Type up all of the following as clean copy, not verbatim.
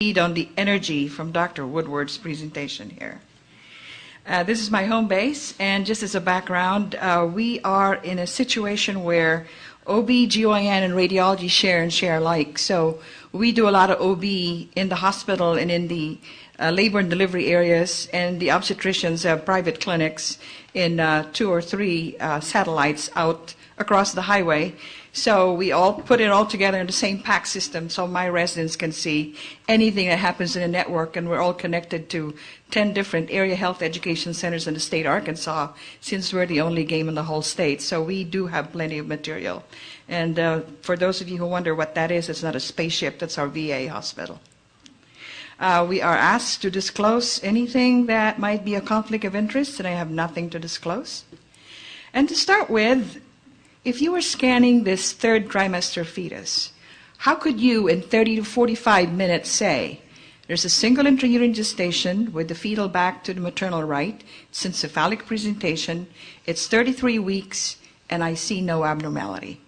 On the energy from Dr. Woodward's presentation here. This is my home base, and just as a background, we are in a situation where OB, GYN, and radiology share alike. So we do a lot of OB in the hospital and in the labor and delivery areas, and the obstetricians have private clinics in 2 or 3 satellites out across the highway. So we all put it all together in the same PAC system so my residents can see anything that happens in the network, and we're all connected to 10 different area health education centers in the state of Arkansas, since we're the only game in the whole state. So we do have plenty of material. And for those of you who wonder what that is, it's not a spaceship, that's our VA hospital. We are asked to disclose anything that might be a conflict of interest, and I have nothing to disclose. And to start with, if you were scanning this 3rd trimester fetus, how could you in 30 to 45 minutes say, there's a single intrauterine gestation with the fetal back to the maternal right, it's in cephalic presentation, it's 33 weeks, and I see no abnormality.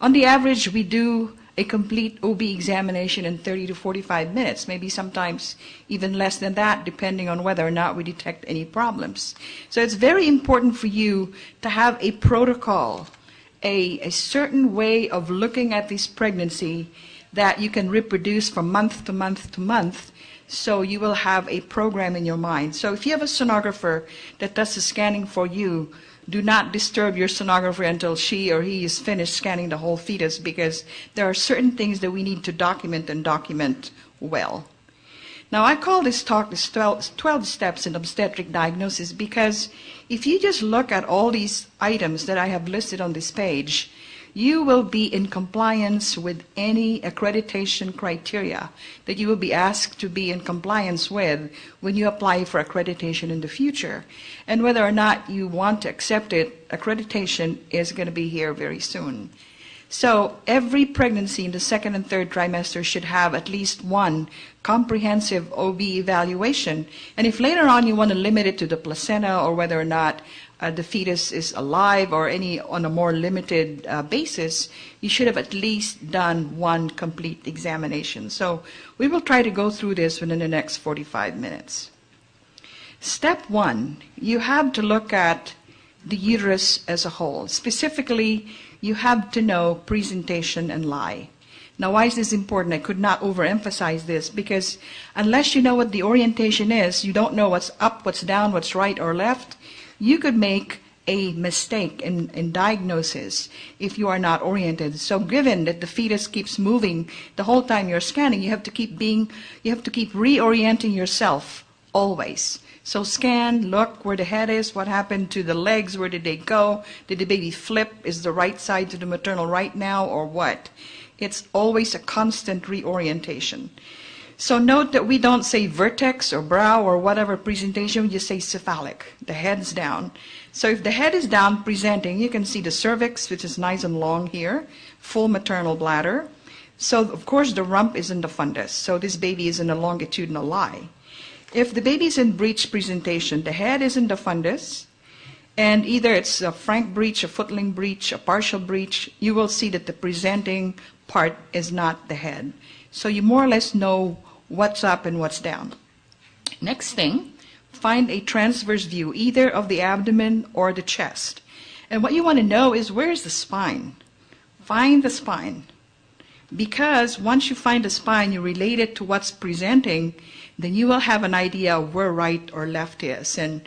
On the average, we do a complete OB examination in 30 to 45 minutes, maybe sometimes even less than that, depending on whether or not we detect any problems. So it's very important for you to have a protocol, a certain way of looking at this pregnancy that you can reproduce from month to month to month, so you will have a program in your mind. So if you have a sonographer that does the scanning for you, do not disturb your sonographer until she or he is finished scanning the whole fetus, because there are certain things that we need to document and document well. Now, I call this talk the 12 steps in obstetric diagnosis, because if you just look at all these items that I have listed on this page, you will be in compliance with any accreditation criteria that you will be asked to be in compliance with when you apply for accreditation in the future. And whether or not you want to accept it, accreditation is going to be here very soon. So every pregnancy in the 2nd and 3rd trimester should have at least one comprehensive OB evaluation. And if later on you want to limit it to the placenta, or whether or not the fetus is alive, or any on a more limited basis, you should have at least done one complete examination. So we will try to go through this within the next 45 minutes. Step 1, you have to look at the uterus as a whole. Specifically, you have to know presentation and lie. Now, why is this important? I could not overemphasize this, because unless you know what the orientation is, you don't know what's up, what's down, what's right or left, you could make a mistake in diagnosis if you are not oriented. So given that the fetus keeps moving the whole time you're scanning, you have to keep reorienting yourself always. So scan, look where the head is, what happened to the legs, where did they go, did the baby flip, is the right side to the maternal right now, or what? It's always a constant reorientation. So note that we don't say vertex or brow or whatever presentation, we just say cephalic, the head's down. So if the head is down presenting, you can see the cervix, which is nice and long here, full maternal bladder. So of course the rump is in the fundus, so this baby is in a longitudinal lie. If the baby is in breech presentation, the head is in the fundus, and either it's a frank breech, a footling breech, a partial breech, you will see that the presenting part is not the head. So you more or less know what's up and what's down. Next thing, find a transverse view, either of the abdomen or the chest. And what you want to know is, where's the spine? Find the spine. Because once you find the spine, you relate it to what's presenting, then you will have an idea of where right or left is. And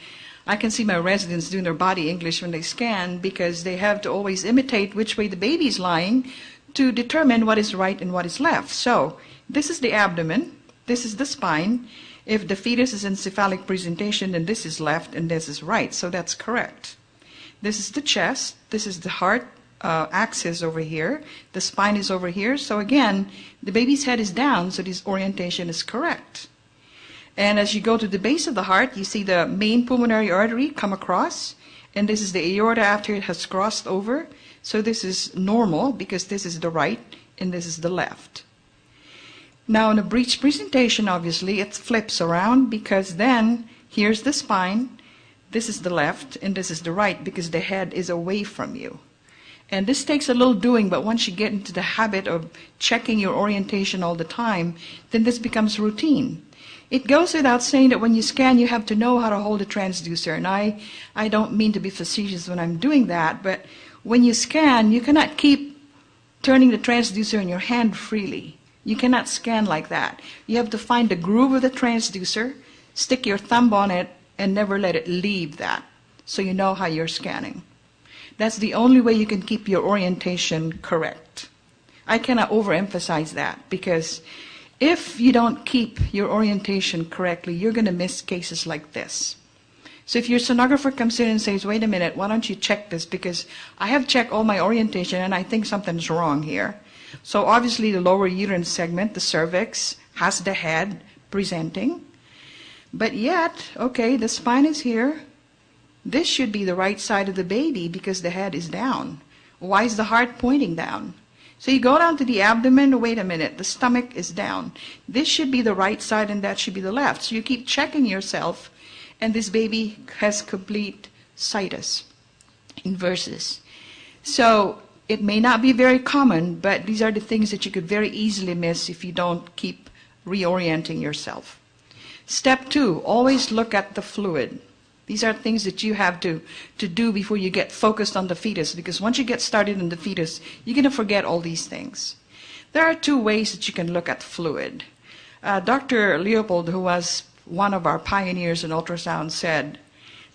I can see my residents doing their body English when they scan, because they have to always imitate which way the baby is lying to determine what is right and what is left. So this is the abdomen, this is the spine. If the fetus is in cephalic presentation, then this is left and this is right, so that's correct. This is the chest, this is the heart axis over here, the spine is over here, so again, the baby's head is down, so this orientation is correct. And as you go to the base of the heart, you see the main pulmonary artery come across, and this is the aorta after it has crossed over. So this is normal, because this is the right and this is the left. Now in a breech presentation, obviously, it flips around, because then here's the spine, this is the left, and this is the right, because the head is away from you. And this takes a little doing, but once you get into the habit of checking your orientation all the time, then this becomes routine. It goes without saying that when you scan, you have to know how to hold a transducer. And I don't mean to be facetious when I'm doing that, but when you scan, you cannot keep turning the transducer in your hand freely. You cannot scan like that. You have to find the groove of the transducer, stick your thumb on it, and never let it leave that, so you know how you're scanning. That's the only way you can keep your orientation correct. I cannot overemphasize that, because if you don't keep your orientation correctly, you're going to miss cases like this. So if your sonographer comes in and says, wait a minute, why don't you check this, because I have checked all my orientation and I think something's wrong here. So obviously the lower uterine segment, the cervix, has the head presenting. But yet, okay, the spine is here. This should be the right side of the baby because the head is down. Why is the heart pointing down? So you go down to the abdomen, wait a minute, the stomach is down. This should be the right side and that should be the left. So you keep checking yourself, and this baby has complete situs, inversus. So it may not be very common, but these are the things that you could very easily miss if you don't keep reorienting yourself. Step 2, always look at the fluid. These are things that you have to do before you get focused on the fetus, because once you get started in the fetus, you're going to forget all these things. There are 2 ways that you can look at fluid. Dr. Leopold, who was one of our pioneers in ultrasound, said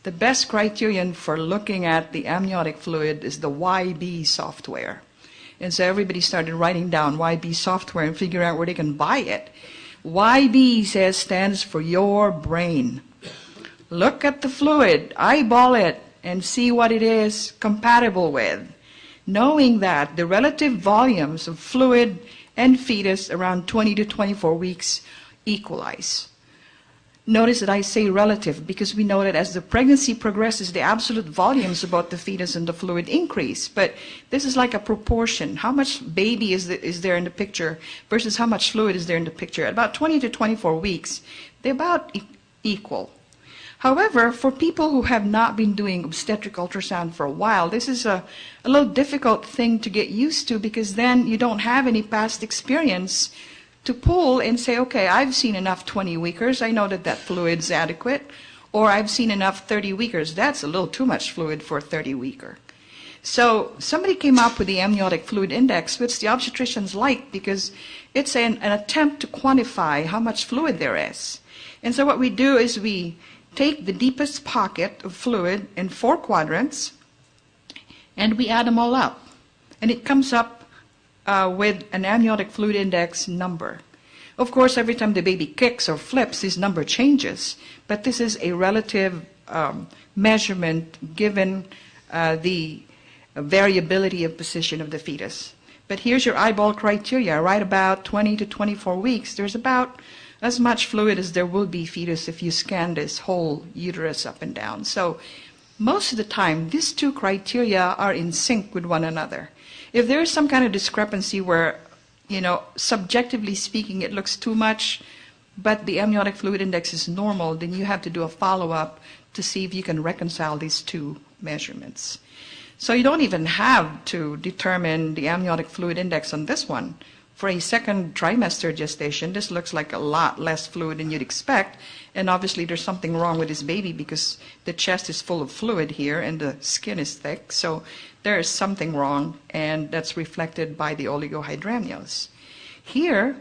the best criterion for looking at the amniotic fluid is the YB software. And so everybody started writing down YB software and figuring out where they can buy it. YB stands for your brain. Look at the fluid, eyeball it, and see what it is compatible with, knowing that the relative volumes of fluid and fetus around 20 to 24 weeks equalize. Notice that I say relative because we know that as the pregnancy progresses, the absolute volumes about the fetus and the fluid increase. But this is like a proportion. How much baby is there in the picture versus how much fluid is there in the picture? At about 20 to 24 weeks, they're about equal. However, for people who have not been doing obstetric ultrasound for a while, this is a little difficult thing to get used to, because then you don't have any past experience to pull and say, okay, I've seen enough 20-weekers, I know that that fluid's adequate, or I've seen enough 30-weekers, that's a little too much fluid for a 30-weeker. So somebody came up with the amniotic fluid index, which the obstetricians like because it's an attempt to quantify how much fluid there is. And so what we do is we take the deepest pocket of fluid in 4 quadrants, and we add them all up. And it comes up with an amniotic fluid index number. Of course, every time the baby kicks or flips, this number changes, but this is a relative measurement given the variability of position of the fetus. But here's your eyeball criteria. Right about 20 to 24 weeks, there's about as much fluid as there will be fetus if you scan this whole uterus up and down. So most of the time, these 2 criteria are in sync with one another. If there is some kind of discrepancy where, subjectively speaking, it looks too much, but the amniotic fluid index is normal, then you have to do a follow-up to see if you can reconcile these 2 measurements. So you don't even have to determine the amniotic fluid index on this one. For a second trimester gestation, this looks like a lot less fluid than you'd expect, and obviously there's something wrong with this baby because the chest is full of fluid here and the skin is thick, so there is something wrong, and that's reflected by the oligohydramnios. Here,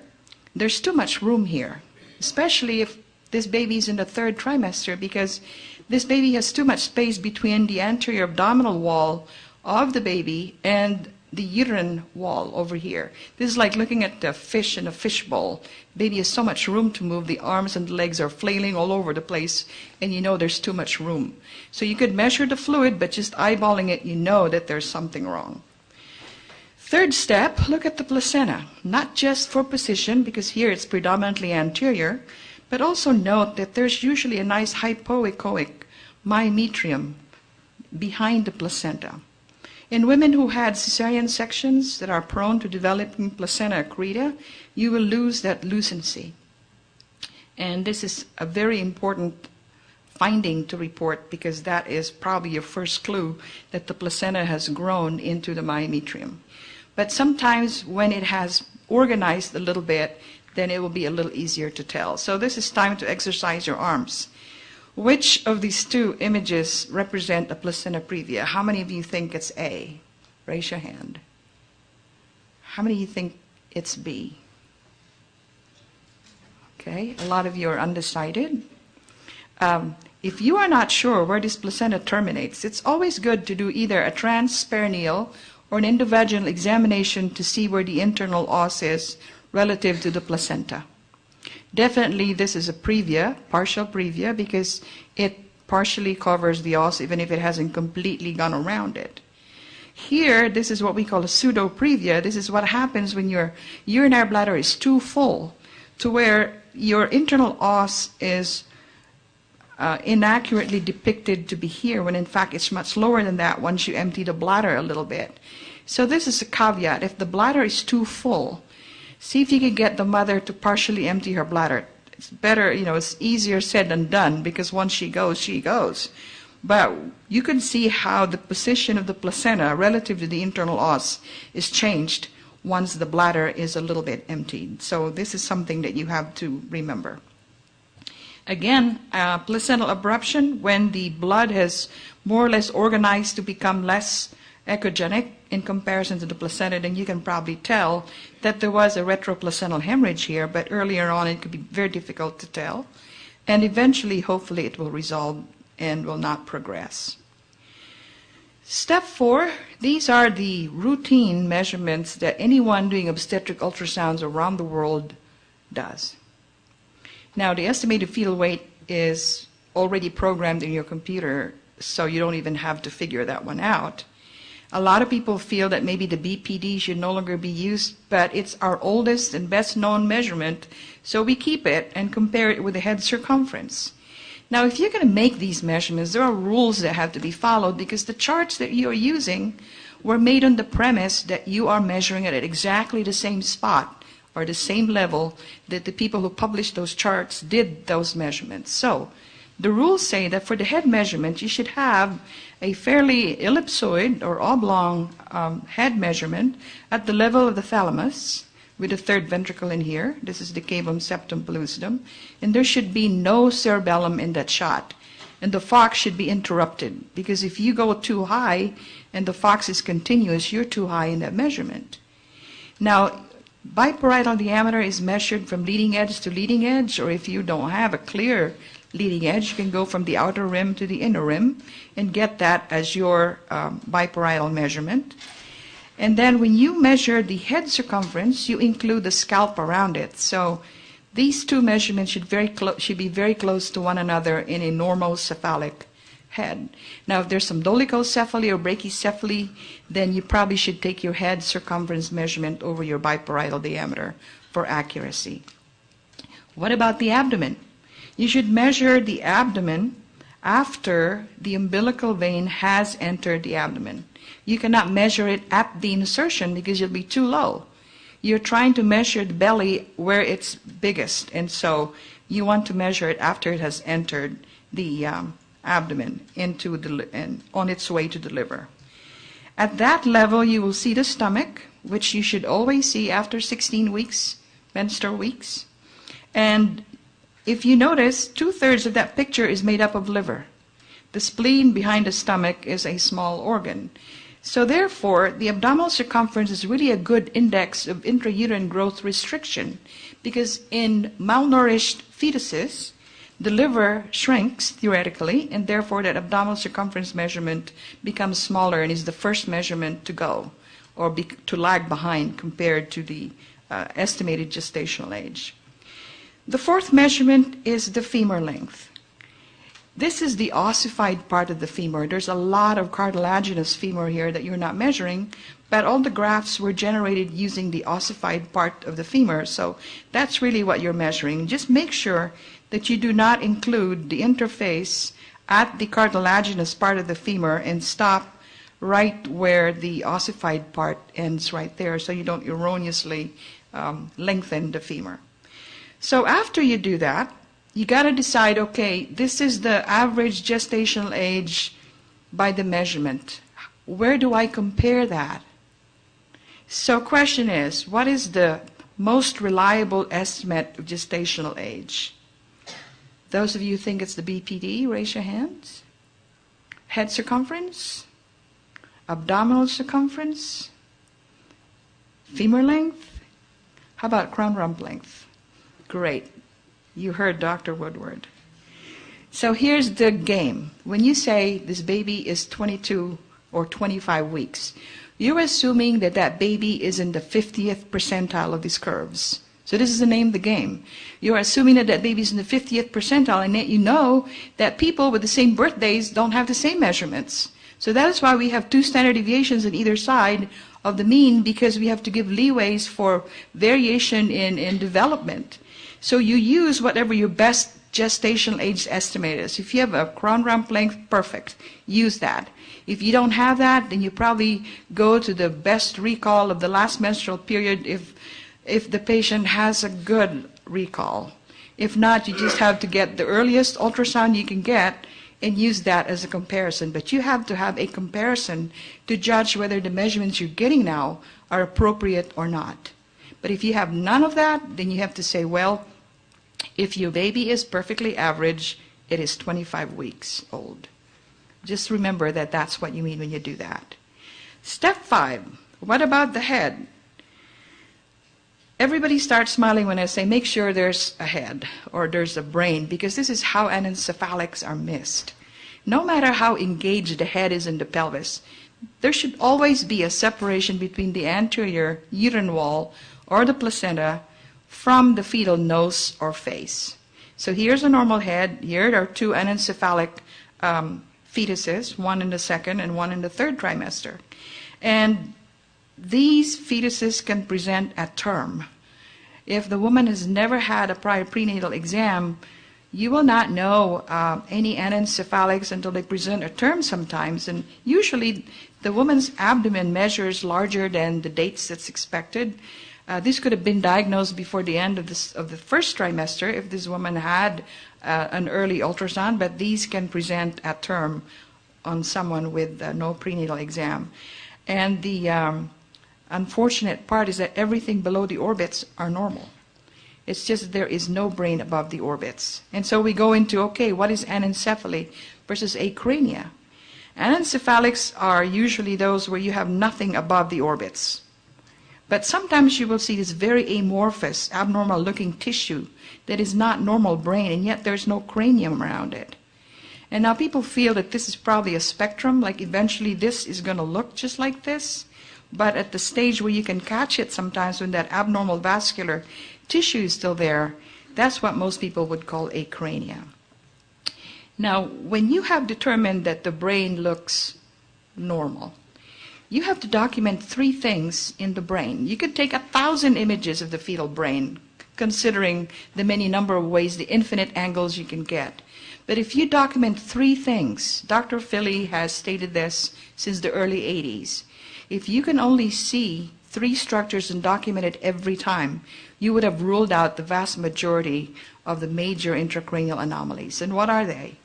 there's too much room here, especially if this baby is in the 3rd trimester, because this baby has too much space between the anterior abdominal wall of the baby and the uterine wall over here. This is like looking at the fish in a fishbowl. Baby has so much room to move. The arms and the legs are flailing all over the place, and you know there's too much room. So you could measure the fluid, but just eyeballing it, you know that there's something wrong. 3rd step, look at the placenta. Not just for position, because here it's predominantly anterior, but also note that there's usually a nice hypoechoic myometrium behind the placenta. In women who had cesarean sections that are prone to developing placenta accreta, you will lose that lucency. And this is a very important finding to report, because that is probably your first clue that the placenta has grown into the myometrium. But sometimes when it has organized a little bit, then it will be a little easier to tell. So this is time to exercise your arms. Which of these two images represent a placenta previa? How many of you think it's A? Raise your hand. How many of you think it's B? Okay, a lot of you are undecided. If you are not sure where this placenta terminates, it's always good to do either a transperineal or an endovaginal examination to see where the internal os is relative to the placenta. Definitely this is a previa, partial previa, because it partially covers the os even if it hasn't completely gone around it. Here, this is what we call a pseudo-previa. This is what happens when your urinary bladder is too full to where your internal os is inaccurately depicted to be here, when in fact it's much lower than that once you empty the bladder a little bit. So this is a caveat. If the bladder is too full, see if you can get the mother to partially empty her bladder. It's better, it's easier said than done, because once she goes, she goes. But you can see how the position of the placenta relative to the internal os is changed once the bladder is a little bit emptied. So this is something that you have to remember. Again, placental abruption, when the blood has more or less organized to become less echogenic in comparison to the placenta, then you can probably tell that there was a retroplacental hemorrhage here, but earlier on it could be very difficult to tell. And eventually, hopefully, it will resolve and will not progress. Step 4, these are the routine measurements that anyone doing obstetric ultrasounds around the world does. Now, the estimated fetal weight is already programmed in your computer, so you don't even have to figure that one out. A lot of people feel that maybe the BPD should no longer be used, but it's our oldest and best known measurement, so we keep it and compare it with the head circumference. Now, if you're going to make these measurements, there are rules that have to be followed, because the charts that you're using were made on the premise that you are measuring it at exactly the same spot or the same level that the people who published those charts did those measurements. So the rules say that for the head measurement, you should have a fairly ellipsoid or oblong head measurement at the level of the thalamus, with the third ventricle in here. This is the cavum septum pellucidum. And there should be no cerebellum in that shot. And the fox should be interrupted, because if you go too high and the fox is continuous, you're too high in that measurement. Now, biparietal diameter is measured from leading edge to leading edge, or if you don't have a clear leading edge, you can go from the outer rim to the inner rim and get that as your biparietal measurement. And then when you measure the head circumference, you include the scalp around it. So these two measurements should be very close to one another in a normal cephalic head. Now, if there's some dolichocephaly or brachycephaly, then you probably should take your head circumference measurement over your biparietal diameter for accuracy. What about the abdomen? You should measure the abdomen after the umbilical vein has entered the abdomen. You cannot measure it at the insertion because you'll be too low. You're trying to measure the belly where it's biggest, and so you want to measure it after it has entered the abdomen and on its way to the liver. At that level, you will see the stomach, which you should always see after 16 weeks, menstrual weeks. And if you notice, 2/3 of that picture is made up of liver. The spleen behind the stomach is a small organ. So therefore, the abdominal circumference is really a good index of intrauterine growth restriction, because in malnourished fetuses, the liver shrinks theoretically, and therefore that abdominal circumference measurement becomes smaller and is the first measurement to go, or to lag behind compared to the estimated gestational age. The fourth measurement is the femur length. This is the ossified part of the femur. There's a lot of cartilaginous femur here that you're not measuring, but all the graphs were generated using the ossified part of the femur, so that's really what you're measuring. Just make sure that you do not include the interface at the cartilaginous part of the femur and stop right where the ossified part ends right there, so you don't erroneously lengthen the femur. So after you do that, You got to decide, okay, this is the average gestational age by the measurement. Where do I compare that? So question is, what is the most reliable estimate of gestational age? Those of you who think it's the BPD, raise your hands. Head circumference, abdominal circumference, femur length. How about crown rump length? Great. You heard Dr. Woodward. So here's the game. When you say this baby is 22 or 25 weeks, you're assuming that that baby is in the 50th percentile of these curves. So this is the name of the game. You're assuming that that baby is in the 50th percentile, and yet you know that people with the same birthdays don't have the same measurements. So that is why we have 2 standard deviations on either side of the mean, because we have to give leeways for variation in development. So you use whatever your best gestational age estimate is. If you have a crown rump length, perfect. Use that. If you don't have that, then you probably go to the best recall of the last menstrual period if the patient has a good recall. If not, you just have to get the earliest ultrasound you can get and use that as a comparison. But you have to have a comparison to judge whether the measurements you're getting now are appropriate or not. But if you have none of that, then you have to say, well, if your baby is perfectly average, it is 25 weeks old. Just remember that that's what you mean when you do that. Step 5, what about the head? Everybody starts smiling when I say make sure there's a head or there's a brain, because this is how anencephalics are missed. No matter how engaged the head is in the pelvis, there should always be a separation between the anterior uterine wall or the placenta from the fetal nose or face. So here's a normal head. Here are 2 anencephalic fetuses, one in the 2nd and one in the 3rd trimester. And these fetuses can present at term. If the woman has never had a prior prenatal exam, you will not know any anencephalics until they present at term sometimes. And usually the woman's abdomen measures larger than the dates that's expected. This could have been diagnosed before the end of the 1st trimester if this woman had an early ultrasound, but these can present at term on someone with no prenatal exam. And the unfortunate part is that everything below the orbits are normal. It's just there is no brain above the orbits. And so we go into, okay, what is anencephaly versus acrania? Anencephalics are usually those where you have nothing above the orbits. But sometimes you will see this very amorphous, abnormal looking tissue that is not normal brain, and yet there's no cranium around it. And now people feel that this is probably a spectrum, like eventually this is going to look just like this. But at the stage where you can catch it sometimes when that abnormal vascular tissue is still there, that's what most people would call acrania. Now, when you have determined that the brain looks normal, you have to document 3 things in the brain. You could take 1,000 images of the fetal brain, considering the many number of ways, the infinite angles you can get. But if you document 3 things, Dr. Philly has stated this since the early 80s, if you can only see 3 structures and document it every time, you would have ruled out the vast majority of the major intracranial anomalies. And what are they?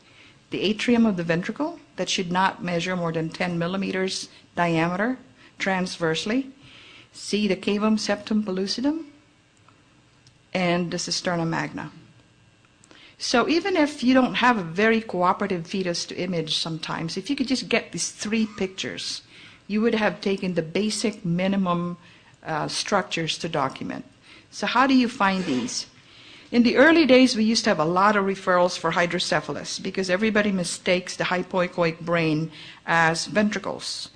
The atrium of the ventricle, that should not measure more than 10 millimeters diameter transversely. See the cavum septum pellucidum and the cisterna magna. So even if you don't have a very cooperative fetus to image sometimes, if you could just get these 3 pictures, you would have taken the basic minimum structures to document. So how do you find these? In the early days, we used to have a lot of referrals for hydrocephalus because everybody mistakes the hypoechoic brain as ventricles.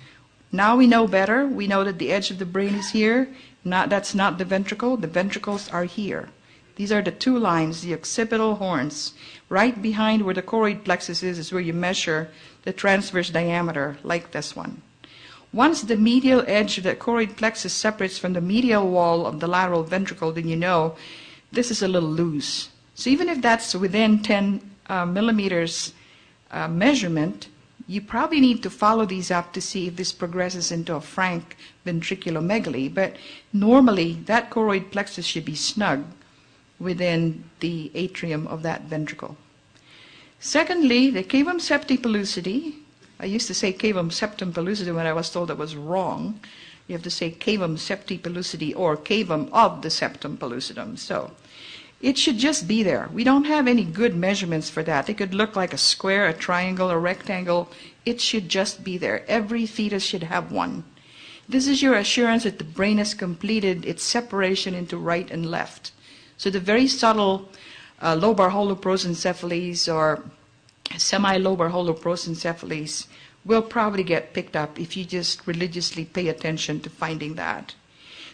Now we know better. We know that the edge of the brain is here. That's not the ventricle. The ventricles are here. These are the 2 lines, the occipital horns. Right behind where the choroid plexus is where you measure the transverse diameter, like this one. Once the medial edge of the choroid plexus separates from the medial wall of the lateral ventricle, then you know this is a little loose. So even if that's within 10 millimeters measurement, you probably need to follow these up to see if this progresses into a frank ventriculomegaly. But normally, that choroid plexus should be snug. within the atrium of that ventricle. Secondly, the cavum septi pellucidum. I used to say cavum septum pellucidum when I was told that was wrong. You have to say cavum septi pellucidum or cavum of the septum pellucidum. So it should just be there. We don't have any good measurements for that. It could look like a square, a triangle, a rectangle. It should just be there. Every fetus should have one. This is your assurance that the brain has completed its separation into right and left. So the very subtle lobar holoprosencephalus or semi-lobar holoprosencephalus will probably get picked up if you just religiously pay attention to finding that.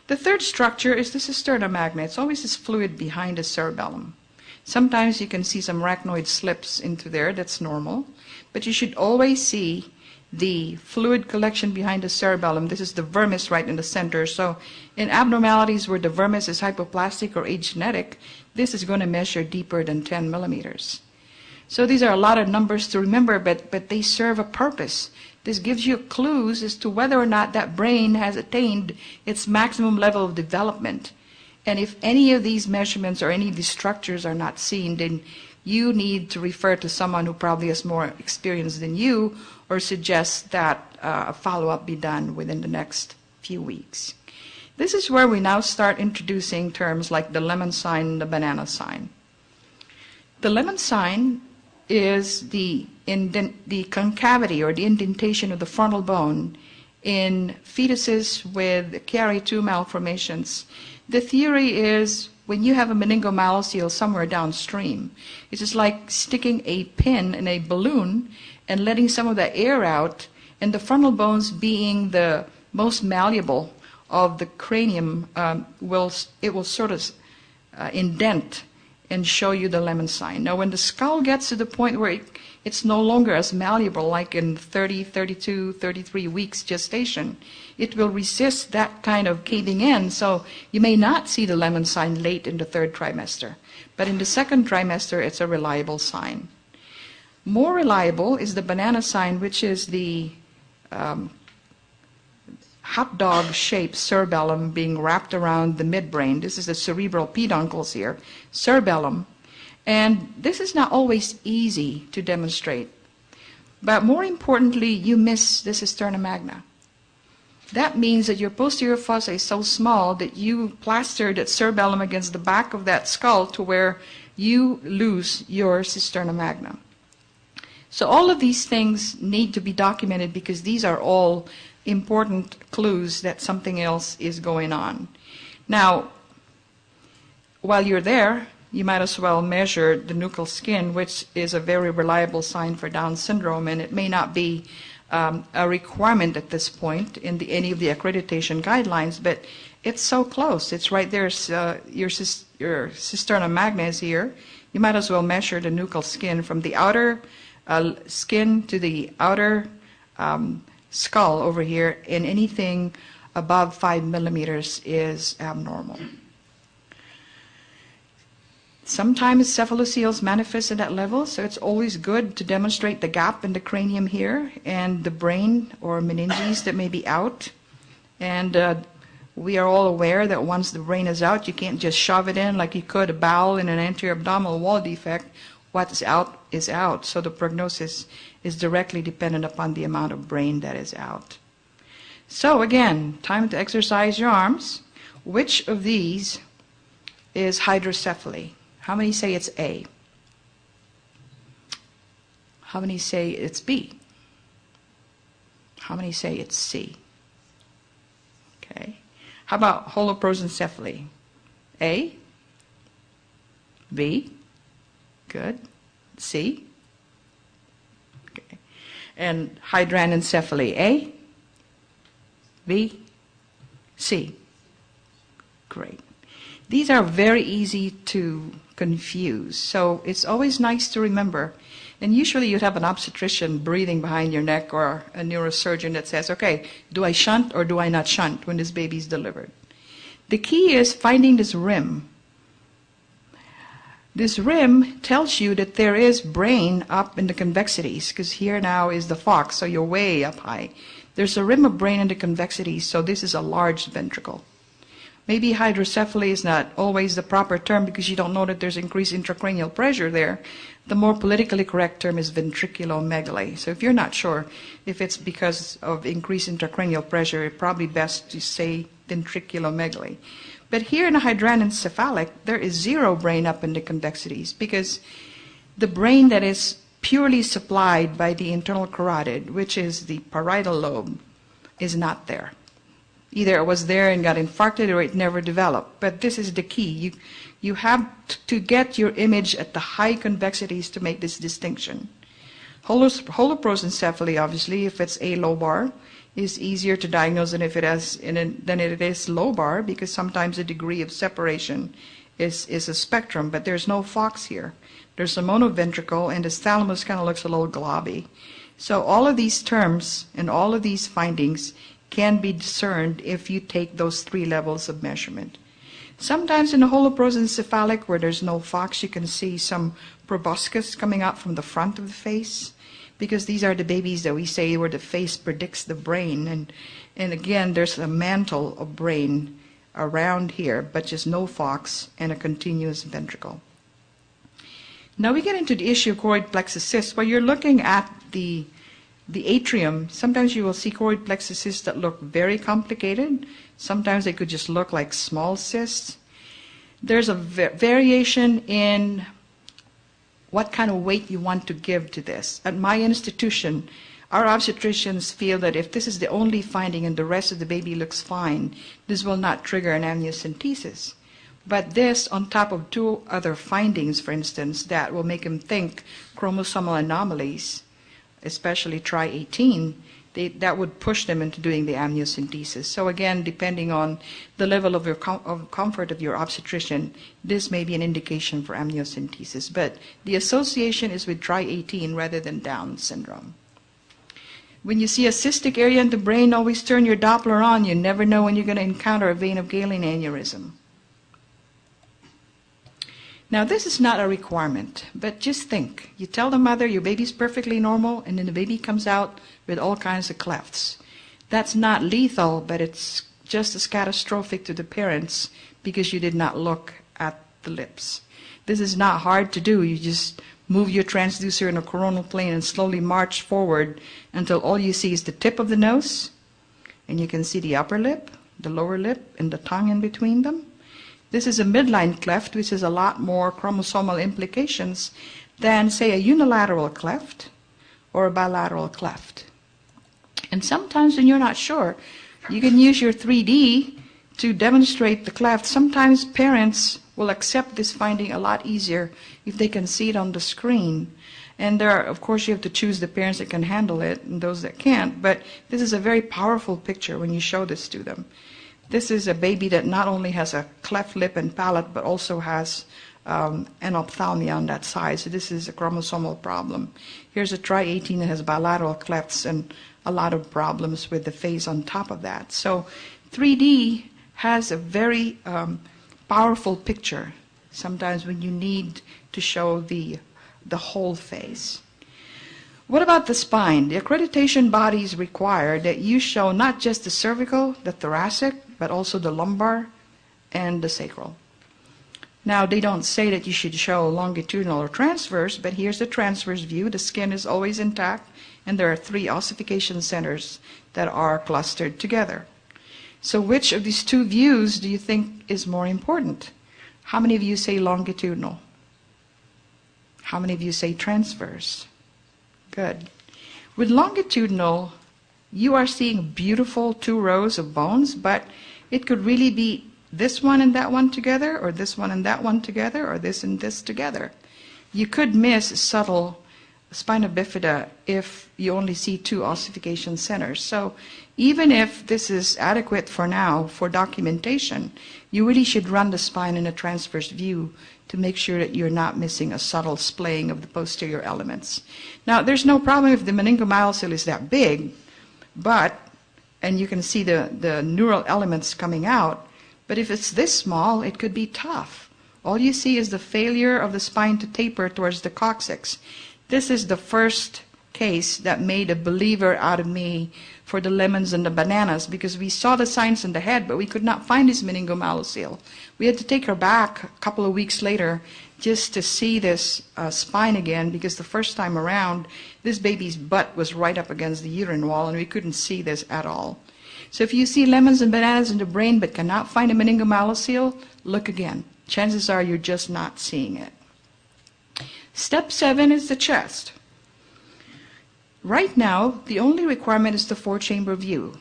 The third structure is the cisterna magna. It's always this fluid behind the cerebellum. Sometimes you can see some arachnoid slips into there. That's normal. But you should always see the fluid collection behind the cerebellum. This is the vermis right in the center. So in abnormalities where the vermis is hypoplastic or agenetic, this is going to measure deeper than 10 millimeters. So these are a lot of numbers to remember, but they serve a purpose. This gives you clues as to whether or not that brain has attained its maximum level of development. And if any of these measurements or any of these structures are not seen, then you need to refer to someone who probably has more experience than you, or suggest that a follow-up be done within the next few weeks. This is where we now start introducing terms like the lemon sign and the banana sign. The lemon sign is the concavity or the indentation of the frontal bone in fetuses with KRA2 malformations. The theory is when you have a meningomalocele somewhere downstream, it's just like sticking a pin in a balloon and letting some of the air out, and the frontal bones being the most malleable of the cranium, will sort of indent and show you the lemon sign. Now when the skull gets to the point where it's no longer as malleable, like in 30, 32, 33 weeks gestation, it will resist that kind of caving in, so you may not see the lemon sign late in the third trimester. But in the second trimester, it's a reliable sign. More reliable is the banana sign, which is the hot dog-shaped cerebellum being wrapped around the midbrain. This is the cerebral peduncles here, cerebellum. And this is not always easy to demonstrate. But more importantly, you miss the cisterna magna. That means that your posterior fossa is so small that you plaster that cerebellum against the back of that skull to where you lose your cisterna magna. So all of these things need to be documented because these are all important clues that something else is going on. Now, while you're there, you might as well measure the nuchal skin, which is a very reliable sign for Down syndrome, and it may not be a requirement at this point in any of the accreditation guidelines, but it's so close. It's right there. Your cisterna magna is here. You might as well measure the nuchal skin from the outer skin to the outer skull over here, and anything above 5 millimeters is abnormal. Sometimes cephaloceles manifest at that level, so it's always good to demonstrate the gap in the cranium here and the brain or meninges that may be out. And we are all aware that once the brain is out, you can't just shove it in like you could a bowel in an anterior abdominal wall defect. What's out is out, so the prognosis is directly dependent upon the amount of brain that is out. So again, time to exercise your arms. Which of these is hydrocephaly? How many say it's A? How many say it's B? How many say it's C? Okay. How about holoprosencephaly? A? B? Good. C? Okay. And hydranencephaly? A? B? C? Great. These are very easy to confuse, so it's always nice to remember. And usually you'd have an obstetrician breathing behind your neck or a neurosurgeon that says, okay, do I shunt or do I not shunt when this baby is delivered? The key is finding this rim. This rim tells you that there is brain up in the convexities, because here now is the fox, so you're way up high. There's a rim of brain in the convexities, so this is a large ventricle. Maybe hydrocephaly is not always the proper term because you don't know that there's increased intracranial pressure there. The more politically correct term is ventriculomegaly. So if you're not sure if it's because of increased intracranial pressure, it's probably best to say ventriculomegaly. But here in a hydranencephalic, there is zero brain up in the convexities because the brain that is purely supplied by the internal carotid, which is the parietal lobe, is not there. Either it was there and got infarcted or it never developed. But this is the key. You have to get your image at the high convexities to make this distinction. Holoprosencephaly, obviously, if it's alobar, is easier to diagnose than it is lobar, because sometimes the degree of separation is a spectrum, but there's no fox here. There's a monoventricle, and the thalamus kind of looks a little globby. So all of these terms and all of these findings can be discerned if you take those 3 levels of measurement. Sometimes in the holoprosencephalic, where there's no fox, you can see some proboscis coming out from the front of the face, because these are the babies that we say where the face predicts the brain. And again, there's a mantle of brain around here, but just no fox and a continuous ventricle. Now we get into the issue of choroid plexus cysts, where you're looking at the atrium. Sometimes you will see choroid plexus cysts that look very complicated. Sometimes they could just look like small cysts. There's a variation in what kind of weight you want to give to this. At my institution, our obstetricians feel that if this is the only finding and the rest of the baby looks fine, this will not trigger an amniocentesis. But this, on top of 2 other findings, for instance, that will make him think chromosomal anomalies, especially tri-18, that would push them into doing the amniocentesis. So again, depending on the level of your comfort of your obstetrician, this may be an indication for amniocentesis. But the association is with tri-18 rather than Down syndrome. When you see a cystic area in the brain, always turn your Doppler on. You never know when you're going to encounter a vein of Galen aneurysm. Now, this is not a requirement, but just think. You tell the mother your baby's perfectly normal, and then the baby comes out with all kinds of clefts. That's not lethal, but it's just as catastrophic to the parents because you did not look at the lips. This is not hard to do. You just move your transducer in a coronal plane and slowly march forward until all you see is the tip of the nose, and you can see the upper lip, the lower lip, and the tongue in between them. This is a midline cleft, which has a lot more chromosomal implications than, say, a unilateral cleft or a bilateral cleft. And sometimes when you're not sure, you can use your 3D to demonstrate the cleft. Sometimes parents will accept this finding a lot easier if they can see it on the screen. And there are, of course, you have to choose the parents that can handle it and those that can't. But this is a very powerful picture when you show this to them. This is a baby that not only has a cleft lip and palate, but also has an ophthalmia on that side. So this is a chromosomal problem. Here's a tri-18 that has bilateral clefts and a lot of problems with the face on top of that. So 3D has a very powerful picture sometimes when you need to show the whole face. What about the spine? The accreditation bodies require that you show not just the cervical, the thoracic, but also the lumbar and the sacral. Now, they don't say that you should show longitudinal or transverse, but here's the transverse view. The skin is always intact, and there are 3 ossification centers that are clustered together. So which of these 2 views do you think is more important? How many of you say longitudinal? How many of you say transverse? Good. With longitudinal, you are seeing beautiful 2 rows of bones, but it could really be this one and that one together, or this one and that one together, or this and this together. You could miss subtle spina bifida if you only see 2 ossification centers. So even if this is adequate for now for documentation, you really should run the spine in a transverse view to make sure that you're not missing a subtle splaying of the posterior elements. Now, there's no problem if the meningomyocele is that big, and you can see the neural elements coming out, but if it's this small, it could be tough. All you see is the failure of the spine to taper towards the coccyx. This is the first case that made a believer out of me for the lemons and the bananas, because we saw the signs in the head, but we could not find this meningomalocele. We had to take her back a couple of weeks later just to see this spine again, because the first time around, this baby's butt was right up against the uterine wall, and we couldn't see this at all. So if you see lemons and bananas in the brain but cannot find a meningomalocele, look again. Chances are you're just not seeing it. Step 7 is the chest. Right now, the only requirement is the 4-chamber view,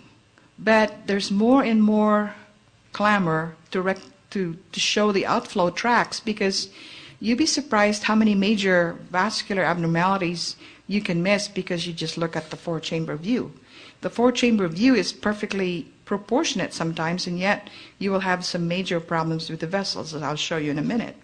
but there's more and more clamor to show the outflow tracts, because you'd be surprised how many major vascular abnormalities you can miss because you just look at the 4-chamber view. The 4-chamber view is perfectly proportionate sometimes, and yet you will have some major problems with the vessels, as I'll show you in a minute.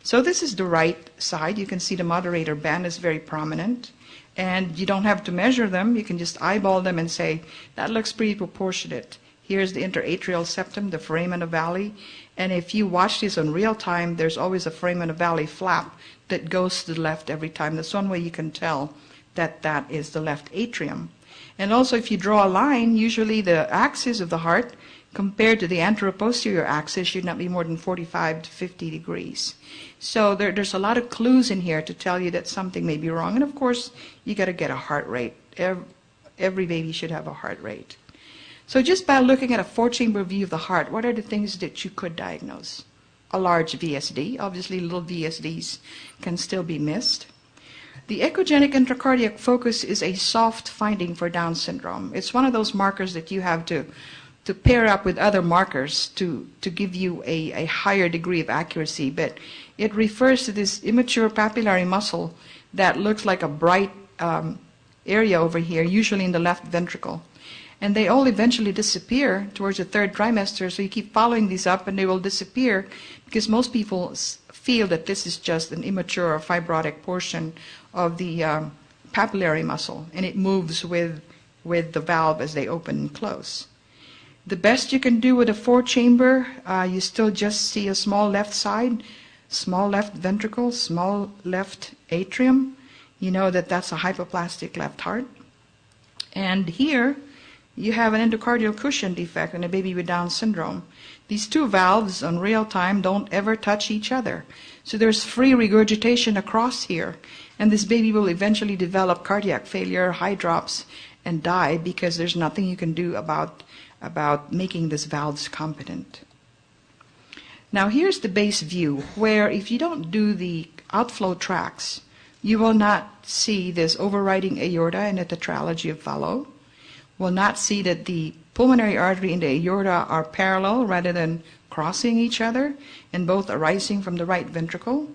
So this is the right side. You can see the moderator band is very prominent, and you don't have to measure them. You can just eyeball them and say, that looks pretty proportionate. Here's the interatrial septum, the foramen ovale, and if you watch this on real time, there's always a foramen ovale flap that goes to the left every time. That's one way you can tell that that is the left atrium. And also, if you draw a line, usually the axis of the heart compared to the anteroposterior axis should not be more than 45 to 50 degrees. So there's a lot of clues in here to tell you that something may be wrong. And of course, you got to get a heart rate. Every baby should have a heart rate. So just by looking at a 4-chamber view of the heart, what are the things that you could diagnose? A large VSD. Obviously, little VSDs can still be missed. The echogenic intracardiac focus is a soft finding for Down syndrome. It's one of those markers that you have to pair up with other markers to give you a higher degree of accuracy. But it refers to this immature papillary muscle that looks like a bright area over here, usually in the left ventricle. And they all eventually disappear towards the 3rd trimester, so you keep following these up and they will disappear, because most people feel that this is just an immature or fibrotic portion of the papillary muscle, and it moves with the valve as they open and close. The best you can do with a 4-chamber, you still just see a small left side, small left ventricle, small left atrium. You know that that's a hypoplastic left heart. And here, you have an endocardial cushion defect in a baby with Down syndrome. These two valves on real time don't ever touch each other. So there's free regurgitation across here. And this baby will eventually develop cardiac failure, high drops, and die because there's nothing you can do about making these valves competent. Now here's the base view, where if you don't do the outflow tracts, you will not see this overriding aorta and the tetralogy of Fallot. Will not see that the pulmonary artery and the aorta are parallel rather than crossing each other, and both arising from the right ventricle.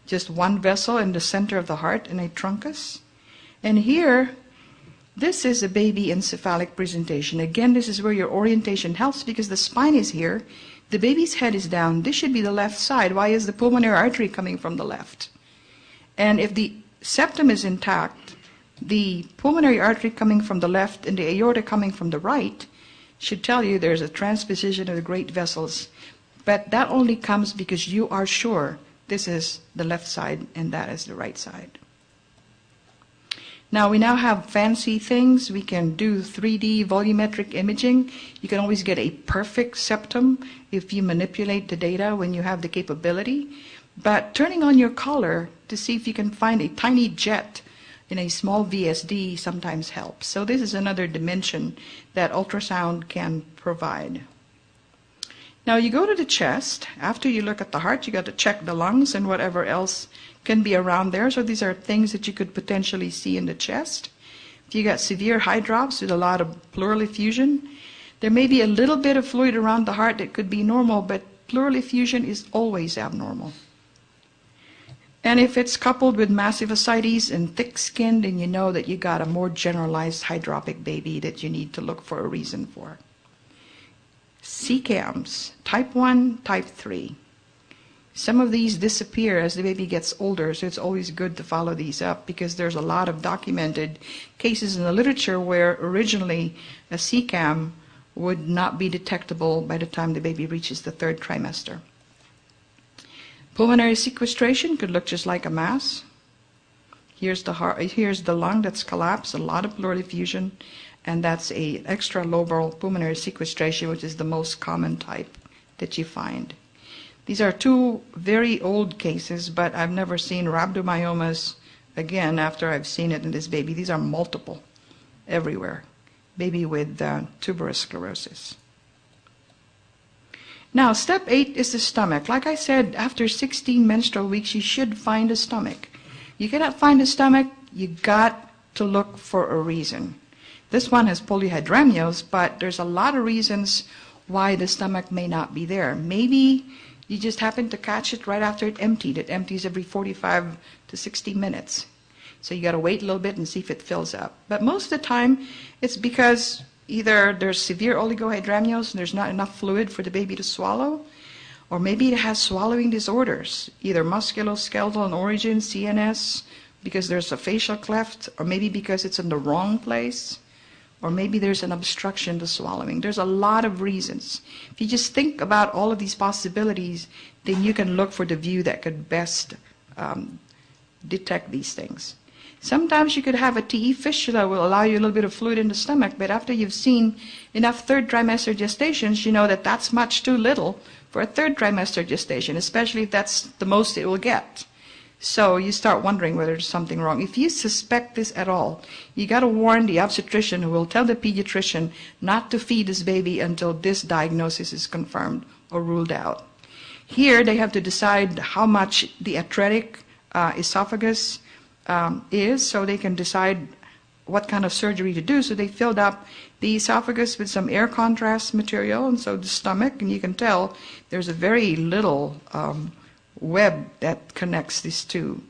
Just one vessel in the center of the heart and a truncus. And here, this is a baby encephalic presentation. Again, this is where your orientation helps, because the spine is here, the baby's head is down. This should be the left side. Why is the pulmonary artery coming from the left? And if the septum is intact, the pulmonary artery coming from the left and the aorta coming from the right should tell you there's a transposition of the great vessels. But that only comes because you are sure this is the left side and that is the right side. Now we now have fancy things. We can do 3D volumetric imaging. You can always get a perfect septum if you manipulate the data when you have the capability. But turning on your collar to see if you can find a tiny jet in a small VSD sometimes helps. So this is another dimension that ultrasound can provide. Now you go to the chest. After you look at the heart, you got to check the lungs and whatever else can be around there. So these are things that you could potentially see in the chest. If you got severe high drops with a lot of pleural effusion, there may be a little bit of fluid around the heart that could be normal, but pleural effusion is always abnormal. And if it's coupled with massive ascites and thick skin, then you know that you got a more generalized hydropic baby that you need to look for a reason for. CCAMs, type 1, type 3. Some of these disappear as the baby gets older, so it's always good to follow these up, because there's a lot of documented cases in the literature where originally a CCAM would not be detectable by the time the baby reaches the 3rd trimester. Pulmonary sequestration could look just like a mass. Here's the heart, here's the lung that's collapsed, a lot of pleural effusion, and that's a extralobar pulmonary sequestration, which is the most common type that you find. These are two very old cases, but I've never seen rhabdomyomas again after I've seen it in this baby. These are multiple everywhere. Baby with tuberous sclerosis. Now, step 8 is the stomach. Like I said, after 16 menstrual weeks, you should find a stomach. You cannot find a stomach, you got to look for a reason. This one has polyhydramnios, but there's a lot of reasons why the stomach may not be there. Maybe you just happen to catch it right after it emptied. It empties every 45 to 60 minutes. So you got to wait a little bit and see if it fills up. But most of the time, it's because either there's severe oligohydramnios and there's not enough fluid for the baby to swallow, or maybe it has swallowing disorders, either musculoskeletal in origin, CNS, because there's a facial cleft, or maybe because it's in the wrong place, or maybe there's an obstruction to swallowing. There's a lot of reasons. If you just think about all of these possibilities, then you can look for the view that could best detect these things. Sometimes you could have a TE fistula will allow you a little bit of fluid in the stomach, but after you've seen enough third trimester gestations, you know that that's much too little for a third trimester gestation, especially if that's the most it will get. So you start wondering whether there's something wrong. If you suspect this at all, you got to warn the obstetrician, who will tell the pediatrician not to feed this baby until this diagnosis is confirmed or ruled out. Here they have to decide how much the atretic esophagus is, so they can decide what kind of surgery to do. So they filled up the esophagus with some air contrast material, and so the stomach, and you can tell there's a very little web that connects these two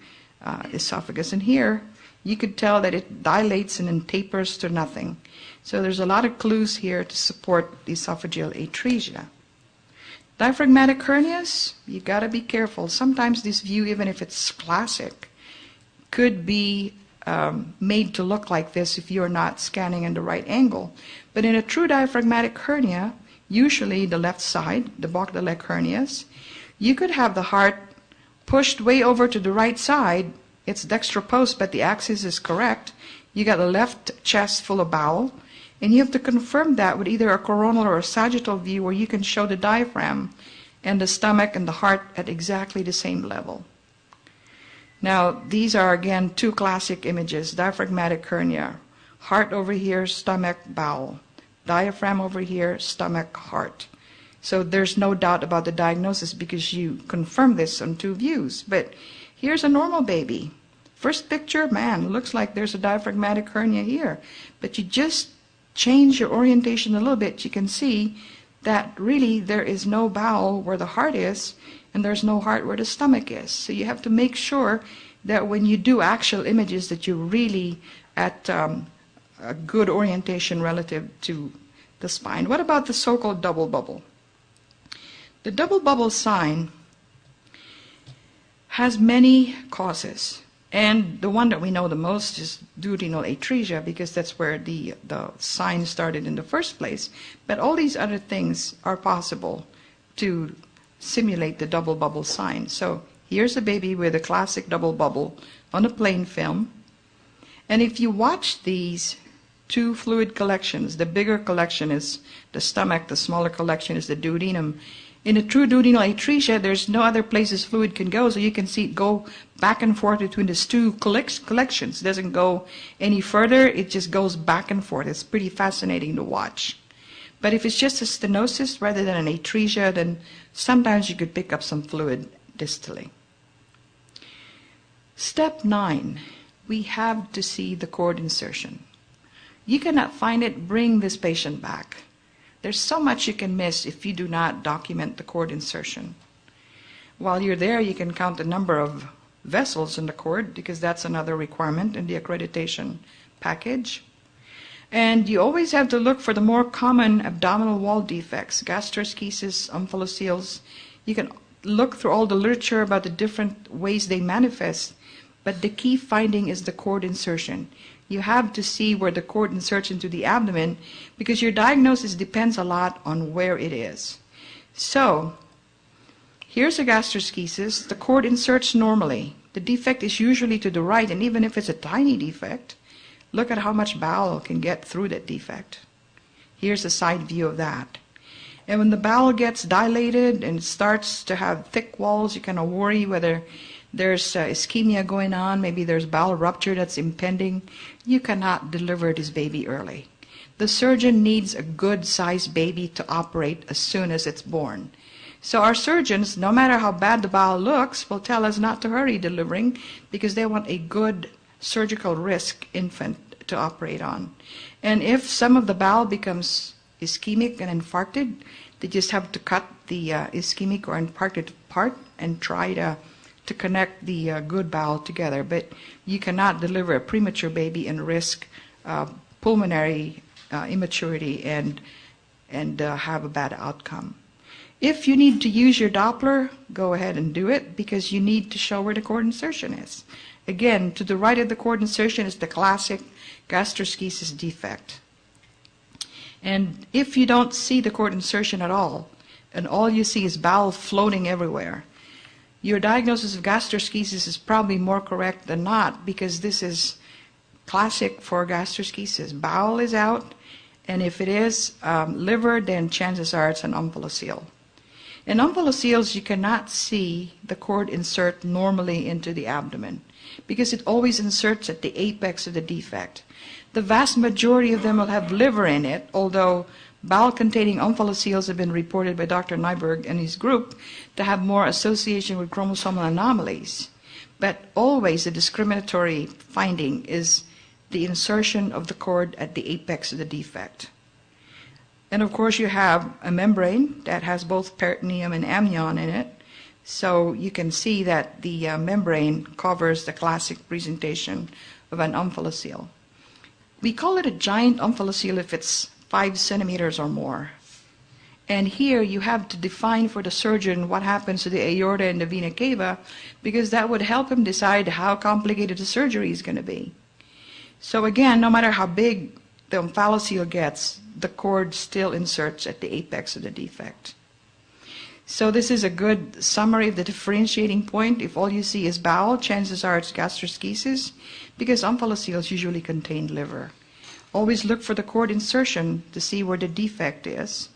esophagus. And here you could tell that it dilates and then tapers to nothing. So there's a lot of clues here to support the esophageal atresia. Diaphragmatic hernias, you got to be careful. Sometimes this view, even if it's classic, could be made to look like this if you're not scanning in the right angle. But in a true diaphragmatic hernia, usually the left side, the back of the leg hernias, you could have the heart pushed way over to the right side. It's dextropost, but the axis is correct. You got the left chest full of bowel, and you have to confirm that with either a coronal or a sagittal view where you can show the diaphragm and the stomach and the heart at exactly the same level. Now, these are, again, two classic images: diaphragmatic hernia, heart over here, stomach, bowel, diaphragm over here, stomach, heart. So there's no doubt about the diagnosis because you confirm this on two views. But here's a normal baby. First picture, man, looks like there's a diaphragmatic hernia here. But you just change your orientation a little bit, you can see that really there is no bowel where the heart is, and there's no heart where the stomach is. So you have to make sure that when you do actual images that you're really at a good orientation relative to the spine. What about the so-called double bubble? The double bubble sign has many causes, and the one that we know the most is duodenal atresia, because that's where the sign started in the first place. But all these other things are possible to simulate the double bubble sign. So here's a baby with a classic double bubble on a plain film. And if you watch these two fluid collections, the bigger collection is the stomach, the smaller collection is the duodenum. In a true duodenal atresia, there's no other places fluid can go, so you can see it go back and forth between these two collections. It doesn't go any further, it just goes back and forth. It's pretty fascinating to watch. But if it's just a stenosis rather than an atresia, then sometimes you could pick up some fluid distally. Step 9, we have to see the cord insertion. You cannot find it, bring this patient back. There's so much you can miss if you do not document the cord insertion. While you're there, you can count the number of vessels in the cord, because that's another requirement in the accreditation package. And you always have to look for the more common abdominal wall defects, gastroschisis, omphalocele. You can look through all the literature about the different ways they manifest, but the key finding is the cord insertion. You have to see where the cord inserts into the abdomen, because your diagnosis depends a lot on where it is. So, here's a gastroschisis. The cord inserts normally, The defect is usually to the right, and even if it's a tiny defect, look at how much bowel can get through that defect. Here's a side view of that. And when the bowel gets dilated and starts to have thick walls, you kind of worry whether there's ischemia going on, maybe there's bowel rupture that's impending. You cannot deliver this baby early. The surgeon needs a good-sized baby to operate as soon as it's born. So our surgeons, no matter how bad the bowel looks, will tell us not to hurry delivering because they want a good surgical risk infant to operate on. And if some of the bowel becomes ischemic and infarcted, they just have to cut the ischemic or infarcted part and try to connect the good bowel together. But you cannot deliver a premature baby and risk pulmonary immaturity and have a bad outcome. If you need to use your Doppler, go ahead and do it because you need to show where the cord insertion is. Again, to the right of the cord insertion is the classic gastroschisis defect. And if you don't see the cord insertion at all, and all you see is bowel floating everywhere, your diagnosis of gastroschisis is probably more correct than not because this is classic for gastroschisis. Bowel is out, and if it is liver, then chances are it's an omphalocele. In omphalocele, you cannot see the cord insert normally into the abdomen because it always inserts at the apex of the defect. The vast majority of them will have liver in it, although bowel-containing omphalocele have been reported by Dr. Nyberg and his group to have more association with chromosomal anomalies. But always the discriminatory finding is the insertion of the cord at the apex of the defect. And of course you have a membrane that has both peritoneum and amnion in it, so you can see that the membrane covers the classic presentation of an omphalocele. We call it a giant omphalocele if it's 5 centimeters or more. And here you have to define for the surgeon what happens to the aorta and the vena cava because that would help him decide how complicated the surgery is going to be. So again, no matter how big the omphalocele gets, the cord still inserts at the apex of the defect. So this is a good summary of the differentiating point. If all you see is bowel, chances are it's gastroschisis because omphalocele usually contain liver. Always look for the cord insertion to see where the defect is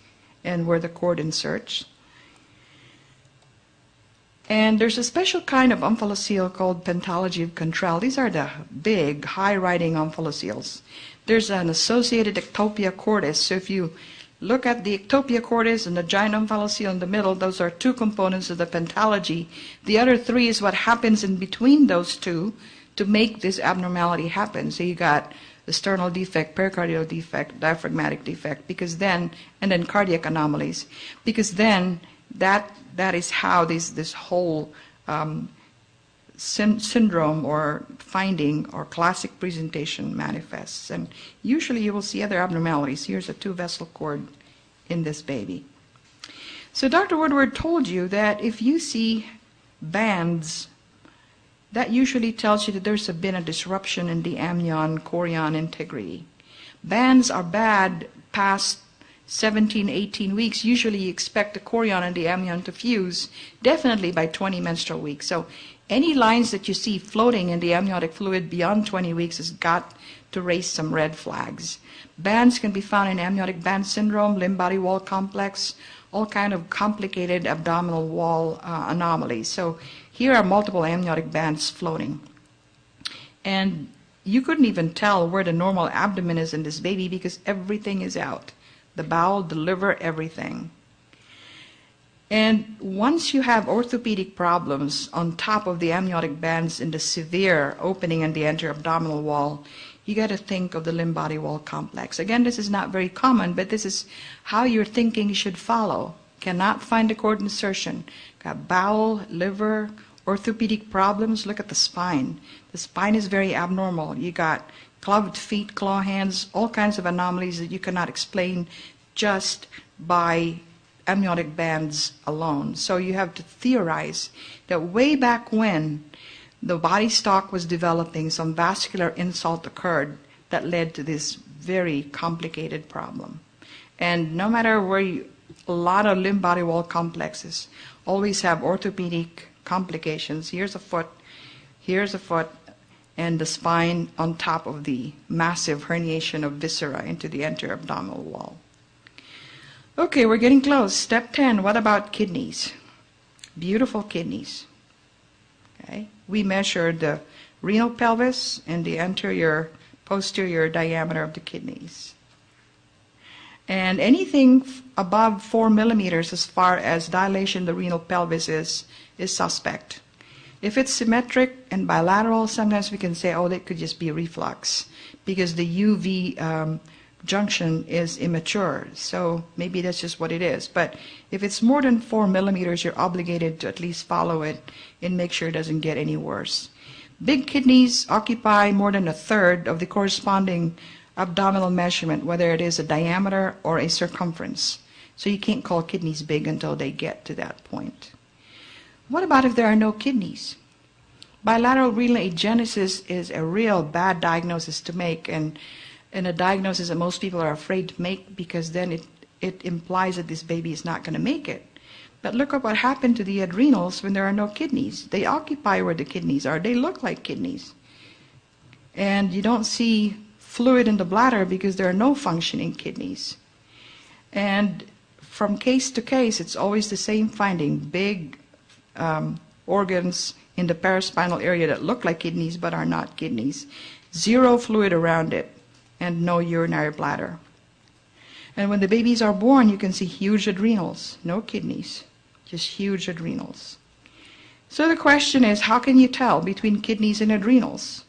and where the cord inserts. And there's a special kind of omphalocele called pentalogy of Contral. These are the big, high-riding omphalocele. There's an associated ectopia cordis. So if you look at the ectopia cordis and the giant omphalocele in the middle, those are two components of the pentalogy. The other three is what happens in between those two to make this abnormality happen. So you got the sternal defect, pericardial defect, diaphragmatic defect, because then, and then cardiac anomalies, because then that is how this whole syndrome or finding or classic presentation manifests. And usually you will see other abnormalities. Here's a 2-vessel cord in this baby. So Dr. Woodward told you that if you see bands, that usually tells you that there's been a disruption in the amnion-chorion integrity. Bands are bad past 17, 18 weeks. Usually you expect the chorion and the amnion to fuse, definitely by 20 menstrual weeks. So any lines that you see floating in the amniotic fluid beyond 20 weeks has got to raise some red flags. Bands can be found in amniotic band syndrome, limb-body wall complex, all kind of complicated abdominal wall anomalies. So here are multiple amniotic bands floating. And you couldn't even tell where the normal abdomen is in this baby because everything is out. The bowel, the liver, everything. And once you have orthopedic problems on top of the amniotic bands in the severe opening in the anterior abdominal wall, you got to think of the limb-body wall complex. Again, this is not very common, but this is how your thinking should follow. Cannot find the cord insertion. Got bowel, liver, orthopedic problems. Look at the spine. The spine is very abnormal. You got clubbed feet, claw hands, all kinds of anomalies that you cannot explain just by amniotic bands alone. So you have to theorize that way back when the body stalk was developing, some vascular insult occurred that led to this very complicated problem. And no matter where you, a lot of limb-body wall complexes always have orthopedic complications. Here's a foot Here's a foot and the spine on top of the massive herniation of viscera into the anterior abdominal wall. Okay, we're getting close. Step 10, what about kidneys? Beautiful kidneys. Okay, we measured the renal pelvis and the anterior posterior diameter of the kidneys. And anything above 4 millimeters as far as dilation of the renal pelvis is suspect. If it's symmetric and bilateral, sometimes we can say, oh, that could just be reflux because the UV junction is immature. So maybe that's just what it is. But if it's more than 4 millimeters, you're obligated to at least follow it and make sure it doesn't get any worse. Big kidneys occupy more than a third of the corresponding abdominal measurement, whether it is a diameter or a circumference. So you can't call kidneys big until they get to that point. What about if there are no kidneys? Bilateral renal agenesis is a real bad diagnosis to make, and a diagnosis that most people are afraid to make because then it implies that this baby is not going to make it. But look at what happened to the adrenals when there are no kidneys. They occupy where the kidneys are. They look like kidneys. And you don't see fluid in the bladder because there are no functioning kidneys. And from case to case, it's always the same finding. Big organs in the paraspinal area that look like kidneys but are not kidneys. Zero fluid around it and no urinary bladder. And when the babies are born, you can see huge adrenals, no kidneys, just huge adrenals. So the question is, how can you tell between kidneys and adrenals?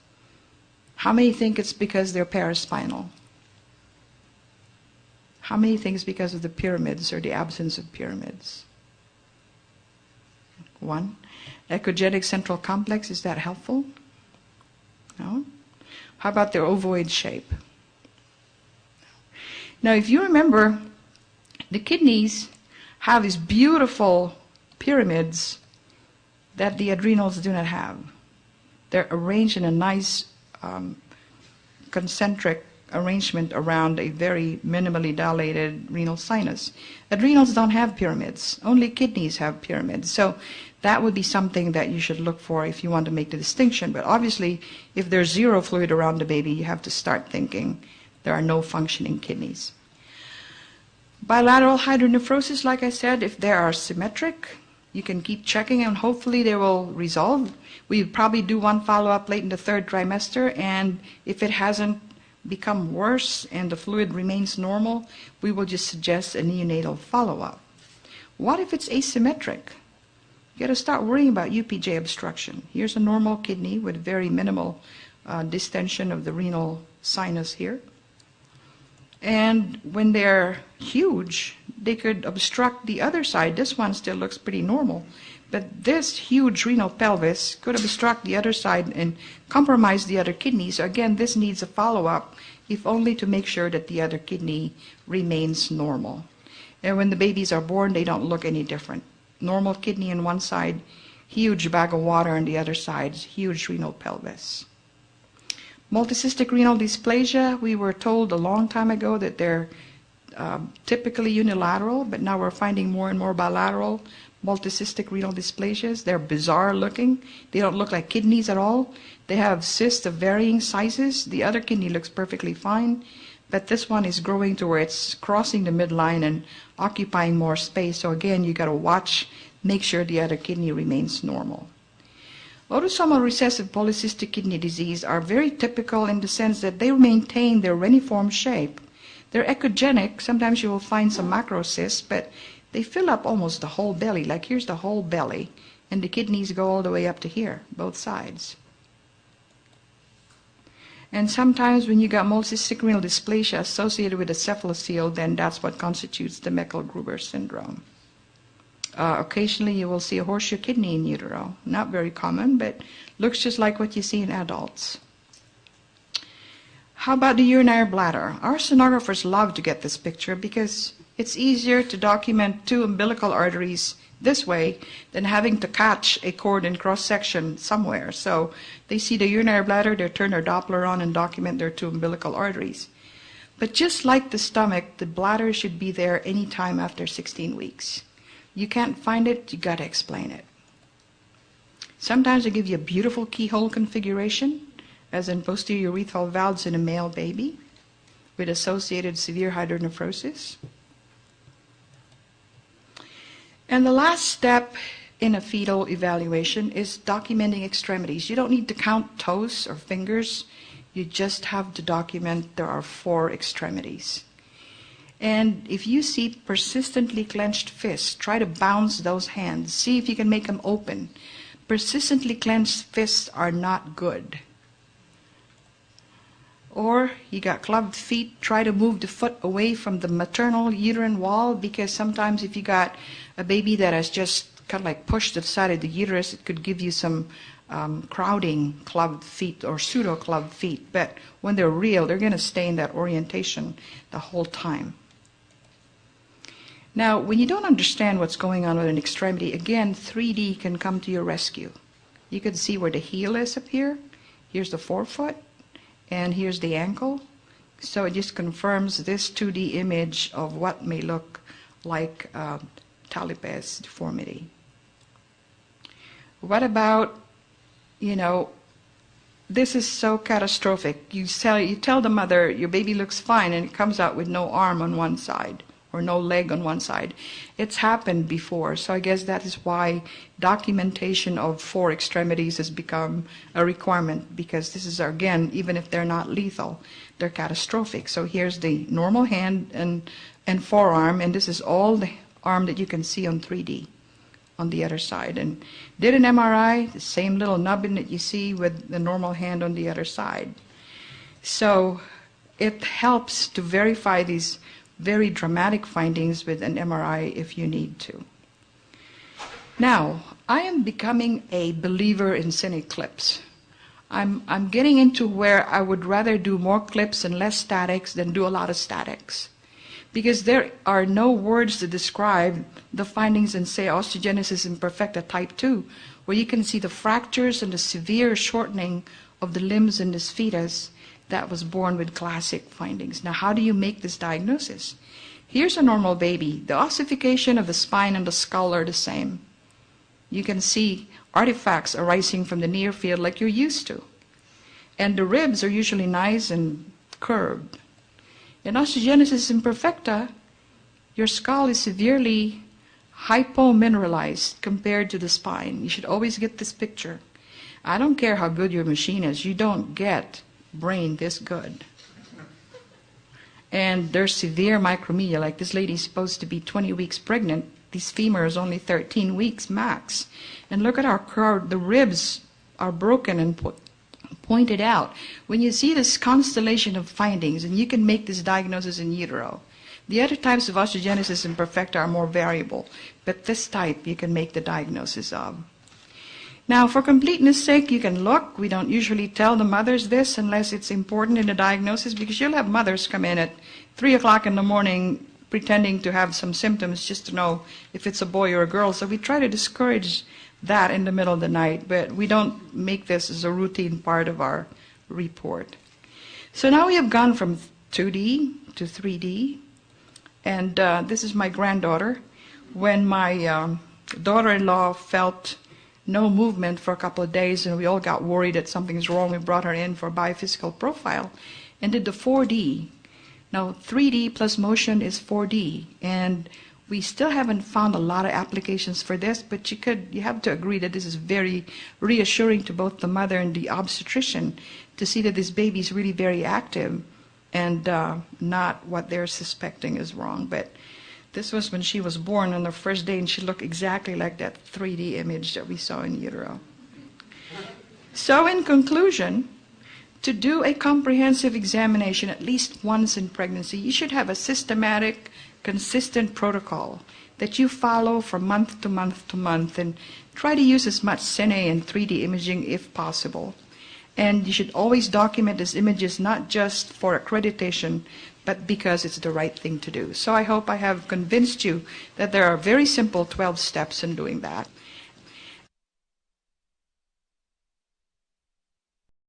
How many think it's because they're paraspinal? How many think it's because of the pyramids or the absence of pyramids? 1. Echogenic central complex, is that helpful? No? How about their ovoid shape? Now, if you remember, the kidneys have these beautiful pyramids that the adrenals do not have. They're arranged in a nice concentric arrangement around a very minimally dilated renal sinus. Adrenals don't have pyramids. Only kidneys have pyramids. So that would be something that you should look for if you want to make the distinction. But obviously, if there's zero fluid around the baby, you have to start thinking there are no functioning kidneys. Bilateral hydronephrosis, like I said, if they are symmetric, you can keep checking and hopefully they will resolve. We probably do one follow-up late in the 3rd trimester, and if it hasn't become worse and the fluid remains normal, we will just suggest a neonatal follow-up. What if it's asymmetric? You got to start worrying about UPJ obstruction. Here's a normal kidney with very minimal distension of the renal sinus here. And when they're huge, they could obstruct the other side. This one still looks pretty normal. But this huge renal pelvis could obstruct the other side and compromise the other kidney. So again, this needs a follow-up, if only to make sure that the other kidney remains normal. And when the babies are born, they don't look any different. Normal kidney on one side, huge bag of water on the other side, huge renal pelvis. Multicystic renal dysplasia, we were told a long time ago that they're typically unilateral, but now we're finding more and more bilateral multicystic renal dysplasias. They're bizarre looking. They don't look like kidneys at all. They have cysts of varying sizes. The other kidney looks perfectly fine, but this one is growing to where it's crossing the midline and occupying more space. So again, you got to watch, make sure the other kidney remains normal. Autosomal recessive polycystic kidney disease are very typical in the sense that they maintain their reniform shape. They're echogenic. Sometimes you will find some macrocysts, but they fill up almost the whole belly. Like here's the whole belly, and the kidneys go all the way up to here, both sides. And sometimes when you got multicystic renal dysplasia associated with a cephalocele, then that's what constitutes the Meckel-Gruber syndrome. Occasionally you will see a horseshoe kidney in utero. Not very common, but looks just like what you see in adults. How about the urinary bladder? Our sonographers love to get this picture because it's easier to document 2 umbilical arteries this way than having to catch a cord in cross-section somewhere. So they see the urinary bladder, they turn their Doppler on and document their 2 umbilical arteries. But just like the stomach, the bladder should be there any time after 16 weeks. You can't find it, you got to explain it. Sometimes they give you a beautiful keyhole configuration, as in posterior urethral valves in a male baby with associated severe hydronephrosis. And the last step in a fetal evaluation is documenting extremities. You don't need to count toes or fingers. You just have to document there are 4 extremities. And if you see persistently clenched fists, try to bounce those hands. See if you can make them open. Persistently clenched fists are not good. Or you got clubbed feet, try to move the foot away from the maternal uterine wall, because sometimes if you got a baby that has just kind of like pushed to the side of the uterus, it could give you some crowding clubbed feet or pseudo clubbed feet. But when they're real, they're going to stay in that orientation the whole time. Now, when you don't understand what's going on with an extremity, again, 3D can come to your rescue. You can see where the heel is up here. Here's the forefoot, and here's the ankle. So it just confirms this 2D image of what may look like Talipes deformity. What about, this is so catastrophic. You tell the mother your baby looks fine, and it comes out with no arm on one side or no leg on one side. It's happened before, so I guess that is why documentation of 4 extremities has become a requirement, because this is, again, even if they're not lethal, they're catastrophic. So here's the normal hand and forearm, and this is all the arm that you can see on 3D on the other side. And did an MRI, the same little nubbin that you see with the normal hand on the other side. So it helps to verify these very dramatic findings with an MRI if you need to. Now, I am becoming a believer in cine clips. I'm getting into where I would rather do more clips and less statics than do a lot of statics, because there are no words to describe the findings in, say, osteogenesis imperfecta type 2, where you can see the fractures and the severe shortening of the limbs in this fetus that was born with classic findings. Now, how do you make this diagnosis? Here's a normal baby. The ossification of the spine and the skull are the same. You can see artifacts arising from the near field like you're used to. And the ribs are usually nice and curved. In osteogenesis imperfecta, your skull is severely hypomineralized compared to the spine. You should always get this picture. I don't care how good your machine is, you don't get brain this good. And there's severe micromelia, like this lady's supposed to be 20 weeks pregnant. This femur is only 13 weeks max. And look at our curve, the ribs are broken and pointed out. When you see this constellation of findings, and you can make this diagnosis in utero. The other types of osteogenesis imperfecta are more variable, but this type you can make the diagnosis of. Now, for completeness sake, you can look. We don't usually tell the mothers this unless it's important in the diagnosis, because you'll have mothers come in at 3 o'clock in the morning pretending to have some symptoms just to know if it's a boy or a girl. So we try to discourage that in the middle of the night, but we don't make this as a routine part of our report. So now we have gone from 2D to 3D, and this is my granddaughter. When my daughter-in-law felt no movement for a couple of days, and we all got worried that something's wrong, we brought her in for a biophysical profile and did the 4D. Now, 3D plus motion is 4D, and we still haven't found a lot of applications for this, but you have to agree that this is very reassuring to both the mother and the obstetrician to see that this baby is really very active and not what they're suspecting is wrong. But this was when she was born on the first day, and she looked exactly like that 3D image that we saw in utero. So in conclusion, to do a comprehensive examination at least once in pregnancy, you should have a systematic, consistent protocol that you follow from month to month to month, and try to use as much cine and 3D imaging if possible. And you should always document these images not just for accreditation, but because it's the right thing to do. So I hope I have convinced you that there are very simple 12 steps in doing that.